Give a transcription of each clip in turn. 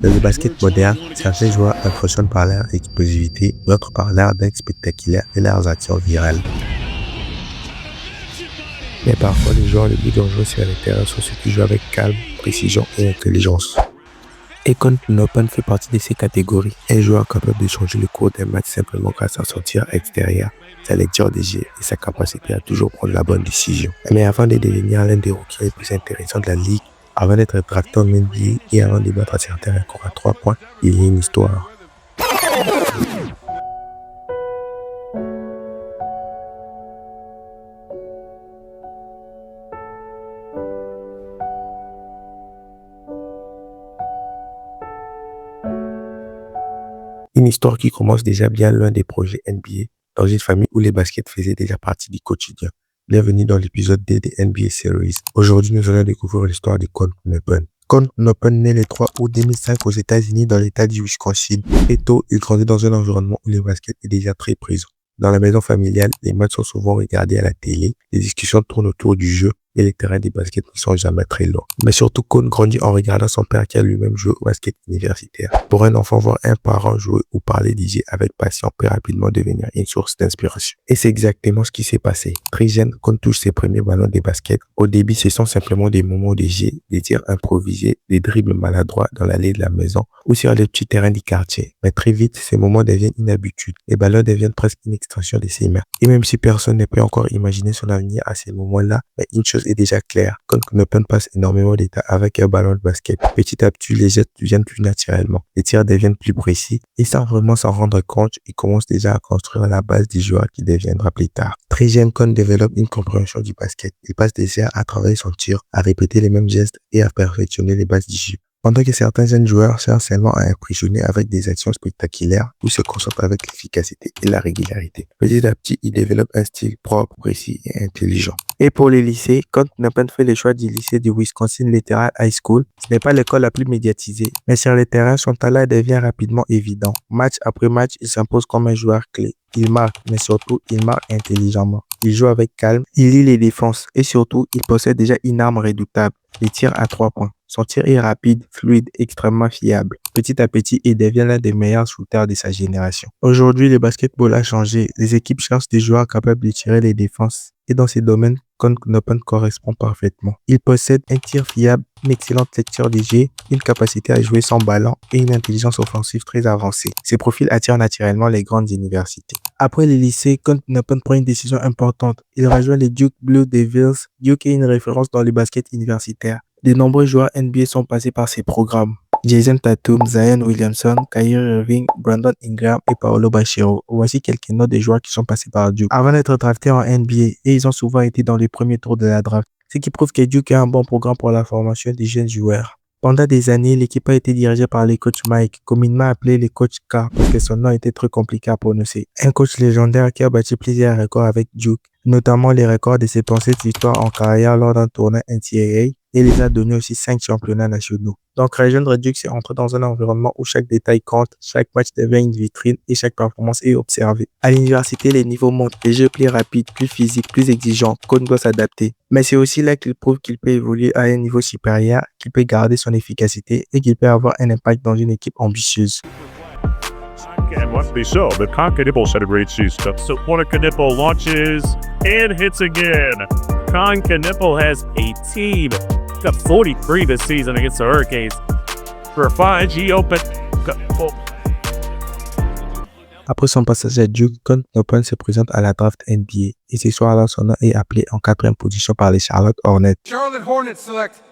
Dans le basket moderne, certains joueurs impressionnent par leur explosivité, d'autres par leur dingue spectaculaire et leurs actions virales. Mais parfois, les joueurs les plus dangereux sur les terrains sont ceux qui jouent avec calme, précision et intelligence. Akon Nopen fait partie de ces catégories. Un joueur capable de changer le cours d'un match simplement grâce à son tir extérieur, sa lecture des jeux et sa capacité à toujours prendre la bonne décision. Mais avant de devenir l'un des rookies les plus intéressants de la ligue, avant d'être drafté en NBA et avant de battre certains records à 3 points, il y a une histoire. Une histoire qui commence déjà bien loin des projets NBA, dans une famille où les baskets faisaient déjà partie du quotidien. Bienvenue dans l'épisode 2 des NBA Series. Aujourd'hui, nous allons découvrir l'histoire de Akon Nopen. Akon Nopen naît le 3 août 2005 aux États-Unis dans l'État du Wisconsin. Très tôt, il grandit dans un environnement où le basket est déjà très présent. Dans la maison familiale, les matchs sont souvent regardés à la télé, les discussions tournent autour du jeu et les terrains des baskets ne sont jamais très longs. Mais surtout, Akon grandit en regardant son père qui a lui-même joué au basket universitaire. Pour un enfant, voir un parent jouer ou parler des jeux avec passion peut rapidement devenir une source d'inspiration. Et c'est exactement ce qui s'est passé. Très jeune, Akon touche ses premiers ballons de basket. Au début, ce sont simplement des moments de jeu, des tirs improvisés, des dribbles maladroits dans l'allée de la maison ou sur les petits terrains du quartier. Mais très vite, ces moments deviennent une habitude. Les ballons deviennent presque une extension de ses mains. Et même si personne ne peut encore imaginer son avenir à ces moments-là, mais une chose est déjà claire. Akon Nopen passe énormément de temps avec un ballon de basket. Petit à petit, les gestes viennent plus naturellement. Les tirs deviennent plus précis et sans vraiment s'en rendre compte, il commence déjà à construire la base du joueur qui deviendra plus tard. Très jeune, Akon développe une compréhension du basket. Il passe des heures à travailler son tir, à répéter les mêmes gestes et à perfectionner les bases du jeu. Pendant que certains jeunes joueurs cherchent seulement à impressionner avec des actions spectaculaires ou se concentrent avec l'efficacité et la régularité. Petit à petit, il développe un style propre, précis et intelligent. Et pour les lycées, Akon Nopen fait le choix du lycée du Wisconsin Literal High School. Ce n'est pas l'école la plus médiatisée, mais sur le terrain, son talent devient rapidement évident. Match après match, il s'impose comme un joueur clé. Il marque, mais surtout, il marque intelligemment. Il joue avec calme, il lit les défenses et surtout, il possède déjà une arme redoutable, les tirs à 3 points. Son tir est rapide, fluide, extrêmement fiable. Petit à petit, il devient l'un des meilleurs shooters de sa génération. Aujourd'hui, le basketball a changé. Les équipes cherchent des joueurs capables de tirer les défenses. Et dans ces domaines, Akon Nopen correspond parfaitement. Il possède un tir fiable, une excellente lecture des jeux, une capacité à jouer sans ballon et une intelligence offensive très avancée. Ces profils attirent naturellement les grandes universités. Après le lycée, Akon Nopen prend une décision importante. Il rejoint les Duke Blue Devils. Duke est une référence dans le basket universitaire. De nombreux joueurs NBA sont passés par ces programmes. Jason Tatum, Zion Williamson, Kyrie Irving, Brandon Ingram et Paolo Banchero. Voici quelques noms des joueurs qui sont passés par Duke avant d'être draftés en NBA et ils ont souvent été dans les premiers tours de la draft. Ce qui prouve que Duke a un bon programme pour la formation des jeunes joueurs. Pendant des années, l'équipe a été dirigée par le coach Mike, communément appelé le coach K parce que son nom était trop compliqué à prononcer. Un coach légendaire qui a battu plusieurs records avec Duke, notamment les records de ses 7 victoires en carrière lors d'un tournoi NCAA et les a donné aussi 5 championnats nationaux. Donc, rejoindre Duke, c'est entrer dans un environnement où chaque détail compte, chaque match devient une vitrine et chaque performance est observée. À l'université, les niveaux montent, les jeux plus rapides, plus physiques, plus exigeants, Akon doit s'adapter. Mais c'est aussi là qu'il prouve qu'il peut évoluer à un niveau supérieur, qu'il peut garder son efficacité et qu'il peut avoir un impact dans une équipe ambitieuse. And must be so, but Konkanippel celebrates these stuff. So Konkanippel launches and hits again. Konkanippel has a team. He's got 43 this season against the Hurricanes. For 5, he opened. Après son passage à Duke, Akon Nopen se présente à la draft NBA et ce soir-là, son nom est appelé en 4e position par les Charlotte Hornets. Charlotte Hornets select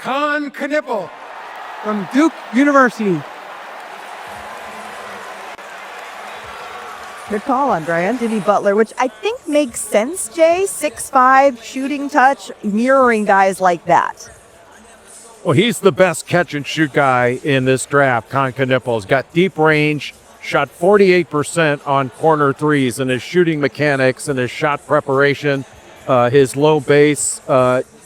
Konkanippel from Duke University. Good call on Brian Jimmy Butler, which I think makes sense, Jay. 6'5", shooting touch, mirroring guys like that. Well, he's the best catch and shoot guy in this draft. Konkanippel's got deep range, shot 48% on corner threes, and his shooting mechanics and his shot preparation, his low base,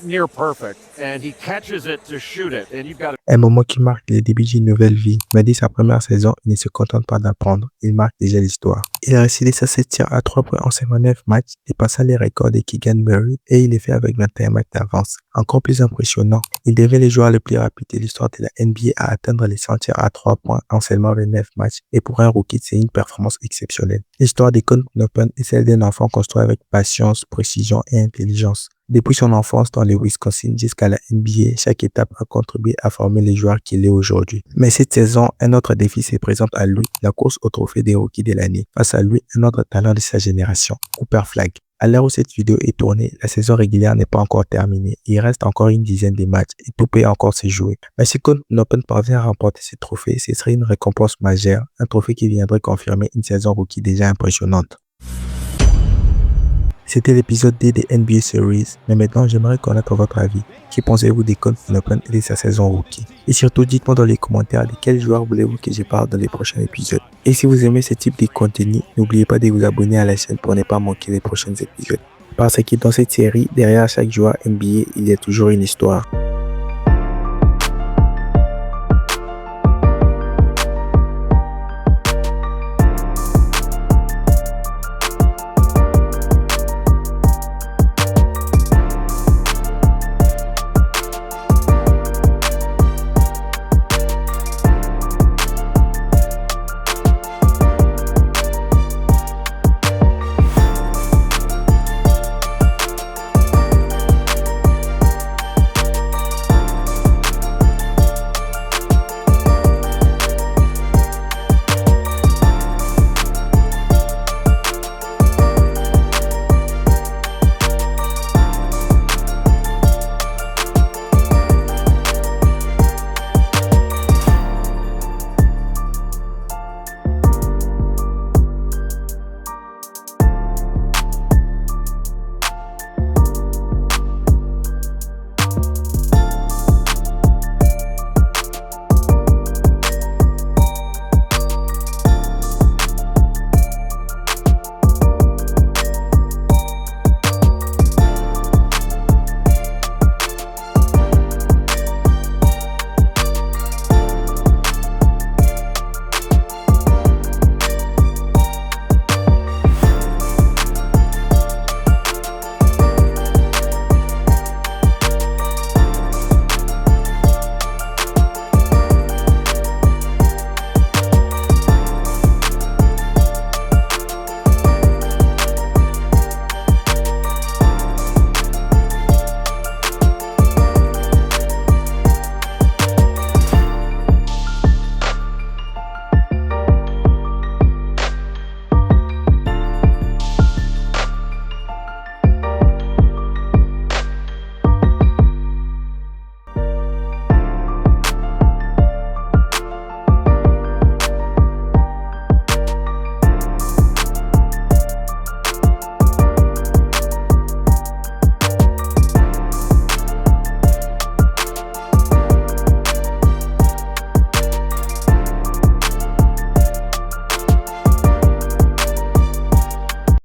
near perfect. and he catches it to shoot it. And you've got Un moment qui marque les débuts d'une nouvelle vie. Mais dès sa première saison, il ne se contente pas d'apprendre, il marque déjà l'histoire. Il a réussi sa 7 tirs à 3 points en 59 matchs, dépassant les records de Keegan Murray et il est fait avec 21 matchs d'avance. Encore plus impressionnant, il devient le joueur le plus rapide de l'histoire de la NBA à atteindre les 100 tirs à 3 points en seulement 29 matchs et pour un rookie, c'est une performance exceptionnelle. L'histoire de Con Knuppel est celle d'un enfant construit avec patience, précision et intelligence. Depuis son enfance dans le Wisconsin jusqu'à la NBA, chaque étape a contribué à former le joueur qu'il est aujourd'hui. Mais cette saison, un autre défi se présente à lui, la course au trophée des rookies de l'année. Face à lui, un autre talent de sa génération, Cooper Flagg. À l'heure où cette vidéo est tournée, la saison régulière n'est pas encore terminée. Il reste encore une dizaine de matchs et tout peut encore se jouer. Mais si Con Knuppel parvient à remporter ce trophée, ce serait une récompense majeure, un trophée qui viendrait confirmer une saison rookie déjà impressionnante. C'était l'épisode D des NBA Series, mais maintenant j'aimerais connaître votre avis. Que pensez-vous des Con Knuppel et de sa saison rookie? Et surtout dites-moi dans les commentaires de quel joueur voulez-vous que je parle dans les prochains épisodes. Et si vous aimez ce type de contenu, n'oubliez pas de vous abonner à la chaîne pour ne pas manquer les prochains épisodes. Parce que dans cette série, derrière chaque joueur NBA, il y a toujours une histoire.